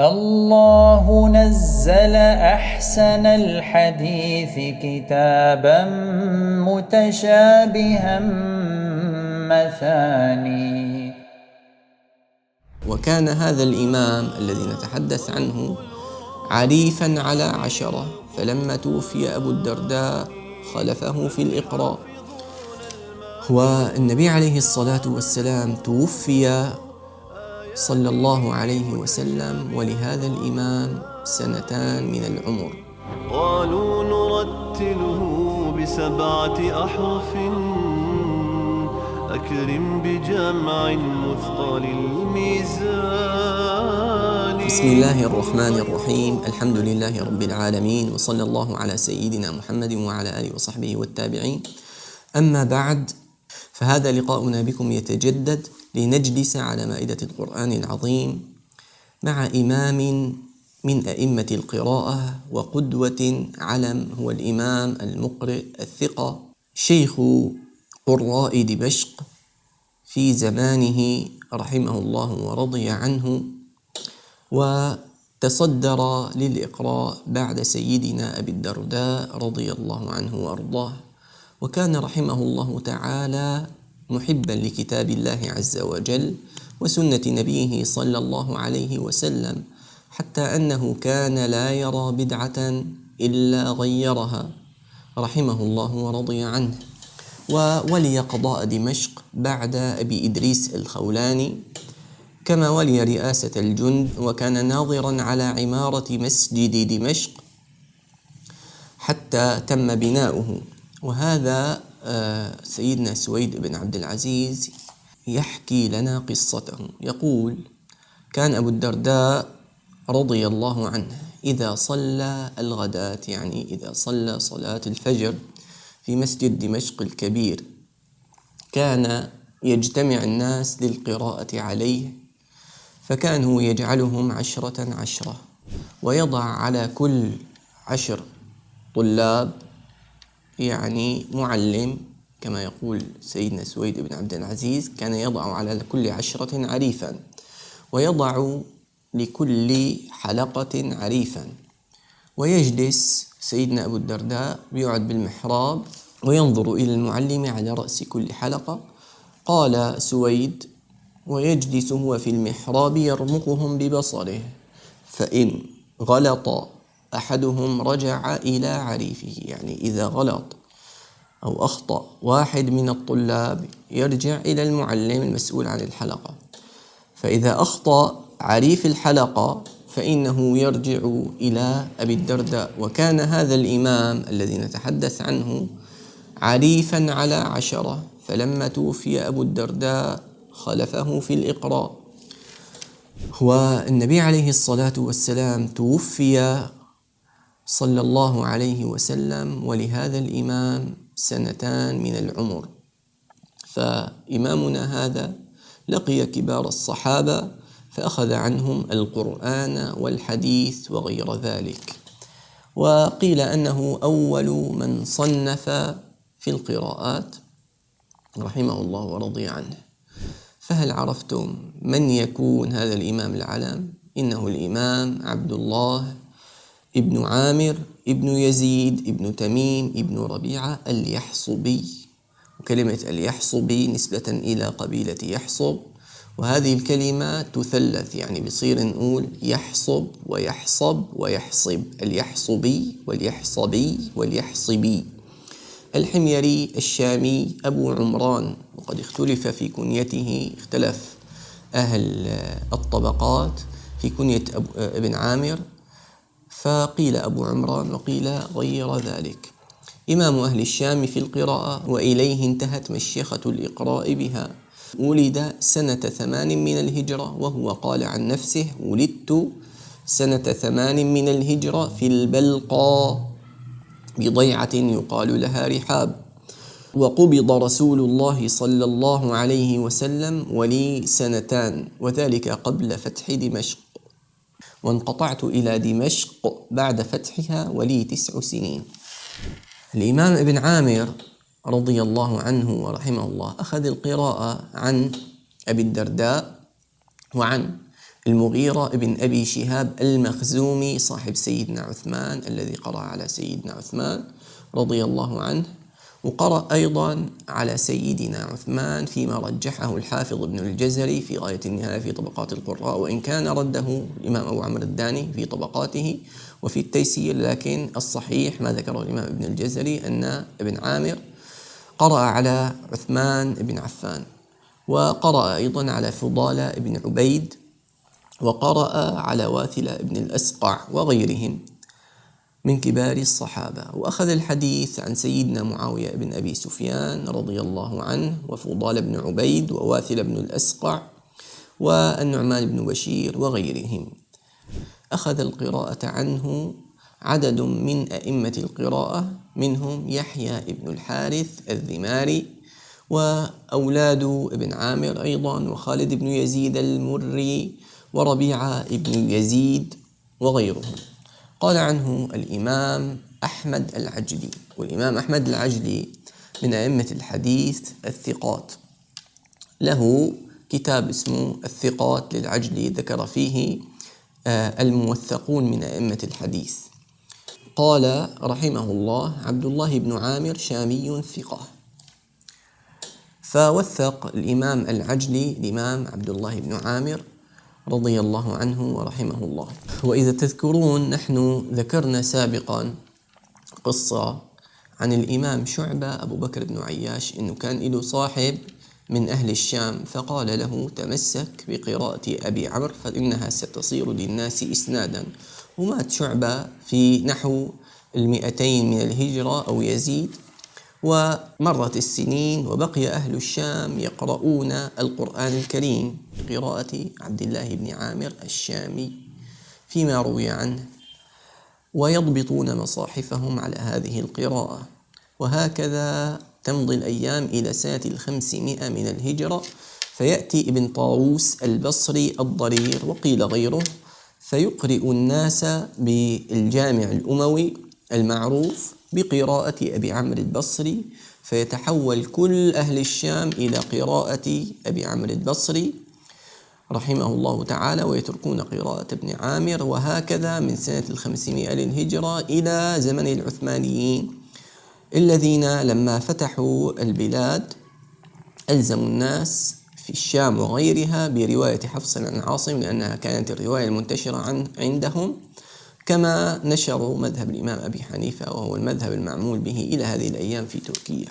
الله نزل أحسن الحديث كتابا متشابها مثاني. وكان هذا الإمام الذي نتحدث عنه عريفا على 10، فلما توفي أبو الدرداء خلفه في الإقراء. والنبي عليه الصلاة والسلام توفي صلى الله عليه وسلم ولهذا الإمام 2 من العمر. قالوا نرتله ب7 أحرف، أكرم بجمع مثقل الميزان. بسم الله الرحمن الرحيم، الحمد لله رب العالمين، وصلى الله على سيدنا محمد وعلى آله وصحبه والتابعين. أما بعد، فهذا لقاؤنا بكم يتجدد لنجلس على مائدة القرآن العظيم مع إمام من أئمة القراءة وقدوة علم، هو الإمام المقرئ الثقة، شيخ قراء دمشق في زمانه رحمه الله ورضي عنه، وتصدر للإقراء بعد سيدنا أبي الدرداء رضي الله عنه وأرضاه. وكان رحمه الله تعالى محبا لكتاب الله عز وجل وسنة نبيه صلى الله عليه وسلم، حتى أنه كان لا يرى بدعة إلا غيرها رحمه الله ورضي عنه. وولي قضاء دمشق بعد أبي إدريس الخولاني، كما ولي رئاسة الجند، وكان ناظرا على عمارة مسجد دمشق حتى تم بناؤه. وهذا سيدنا سويد بن عبد العزيز يحكي لنا قصته. يقول: كان أبو الدرداء رضي الله عنه إذا صلى الغداة، يعني إذا صلى صلاة الفجر في مسجد دمشق الكبير، كان يجتمع الناس للقراءة عليه، فكانوا يجعلهم 10 ويضع على كل 10 طلاب، يعني معلم، كما يقول سيدنا سويد بن عبد العزيز، كان يضع على كل 10 عريفا، ويضع لكل حلقة عريفا. ويجلس سيدنا أبو الدرداء يقعد بالمحراب وينظر إلى المعلم على رأس كل حلقة. قال سويد: ويجلس هو في المحراب يرمقهم ببصره، فإن غلط أحدهم رجع إلى عريفه، يعني إذا غلط أو أخطأ واحد من الطلاب يرجع إلى المعلم المسؤول عن الحلقة، فإذا أخطأ عريف الحلقة فإنه يرجع إلى أبي الدرداء. وكان هذا الإمام الذي نتحدث عنه عريفا على 10، فلما توفي أبو الدرداء خلفه في الإقراء. والنبي عليه الصلاة والسلام توفي صلى الله عليه وسلم ولهذا الإمام 2 من العمر. فإمامنا هذا لقي كبار الصحابة فأخذ عنهم القرآن والحديث وغير ذلك. وقيل أنه أول من صنف في القراءات رحمه الله ورضي عنه. فهل عرفتم من يكون هذا الإمام العلم؟ إنه الإمام عبد الله ابن عامر ابن يزيد ابن تميم ابن ربيعة اليحصبي. وكلمة اليحصبي نسبة إلى قبيلة يحصب، وهذه الكلمة تثلث، يعني بصير نقول يحصب ويحصب ويحصب، اليحصبي واليحصبي واليحصبي. الحميري الشامي أبو عمران، وقد اختلف في كنيته، اختلف أهل الطبقات في كنية ابن عامر، فقيل أبو عمران وقيل غير ذلك. إمام أهل الشام في القراءة، وإليه انتهت مشيخة الإقراء بها. ولد سنة 8 من الهجرة، وهو قال عن نفسه: ولدت سنة 8 من الهجرة في البلقاء بضيعة يقال لها رحاب. وقبض رسول الله صلى الله عليه وسلم ولي 2 وذلك قبل فتح دمشق، وانقطعت إلى دمشق بعد فتحها ولي 9 سنين. الإمام ابن عامر رضي الله عنه ورحمه الله أخذ القراءة عن أبي الدرداء وعن المغيرة بن أبي شهاب المخزومي صاحب سيدنا عثمان الذي قرأ على سيدنا عثمان رضي الله عنه، وقرأ أيضا على سيدنا عثمان فيما رجحه الحافظ ابن الجزري في غاية النهاية في طبقات القراء، وإن كان رده الإمام أبو عمرو الداني في طبقاته وفي التيسير، لكن الصحيح ما ذكره الإمام ابن الجزري أن ابن عامر قرأ على عثمان بن عفان، وقرأ أيضا على فضالة بن عبيد، وقرأ على واثلة بن الأسقع وغيرهم من كبار الصحابة. وأخذ الحديث عن سيدنا معاوية بن أبي سفيان رضي الله عنه، وفضال بن عبيد، وواثل بن الأسقع، والنعمان بن بشير وغيرهم. أخذ القراءة عنه عدد من أئمة القراءة، منهم يحيى بن الحارث الذماري، وأولاد ابن عامر أيضا، وخالد بن يزيد المري، وربيعة بن يزيد وغيرهم. قال عنه الإمام أحمد العجلي، والإمام أحمد العجلي من أئمة الحديث الثقات، له كتاب اسمه الثقات للعجلي ذكر فيه الموثقون من أئمة الحديث. قال رحمه الله: عبد الله بن عامر شامي ثقة. فوثق الإمام العجلي الإمام عبد الله بن عامر رضي الله عنه ورحمه الله. وإذا تذكرون نحن ذكرنا سابقا قصة عن الإمام شعبة أبو بكر بن عياش، إنه كان له صاحب من أهل الشام فقال له: تمسك بقراءة أبي عمرو فإنها ستصير للناس إسنادا. ومات شعبة في نحو 200 من الهجرة أو يزيد، ومرت السنين وبقي أهل الشام يقرؤون القرآن الكريم بقراءة عبد الله بن عامر الشامي فيما روي عنه، ويضبطون مصاحفهم على هذه القراءة. وهكذا تمضي الأيام إلى سنة 500 من الهجرة، فيأتي ابن طاووس البصري الضرير وقيل غيره فيقرئ الناس بالجامع الأموي المعروف بقراءة أبي عمرو البصري، فيتحول كل أهل الشام إلى قراءة أبي عمرو البصري رحمه الله تعالى، ويتركون قراءة ابن عامر. وهكذا من سنة 500 للهجرة إلى زمن العثمانيين الذين لما فتحوا البلاد ألزموا الناس في الشام وغيرها برواية حفص عن عاصم، لأنها كانت الرواية المنتشرة عندهم، كما نشروا مذهب الإمام أبي حنيفة وهو المذهب المعمول به إلى هذه الأيام في تركيا.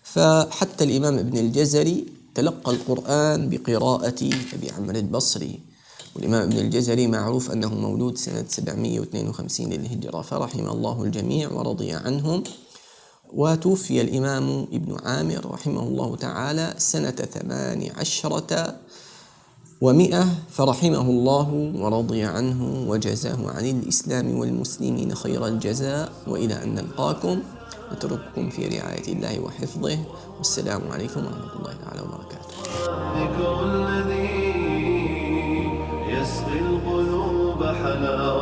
فحتى الإمام ابن الجزري تلقى القرآن بقراءة أبي عمرو البصري، والإمام ابن الجزري معروف أنه مولود سنة 752 للهجرة، فرحم الله الجميع ورضي عنهم. وتوفي الإمام ابن عامر رحمه الله تعالى سنة 18 و100، فرحمه الله ورضي عنه وجزاه عن الإسلام والمسلمين خير الجزاء. وإلى أن نلقاكم نترككم في رعاية الله وحفظه، والسلام عليكم ورحمة الله تعالى وبركاته. ذكر الذي يسقي القلوب حلاوة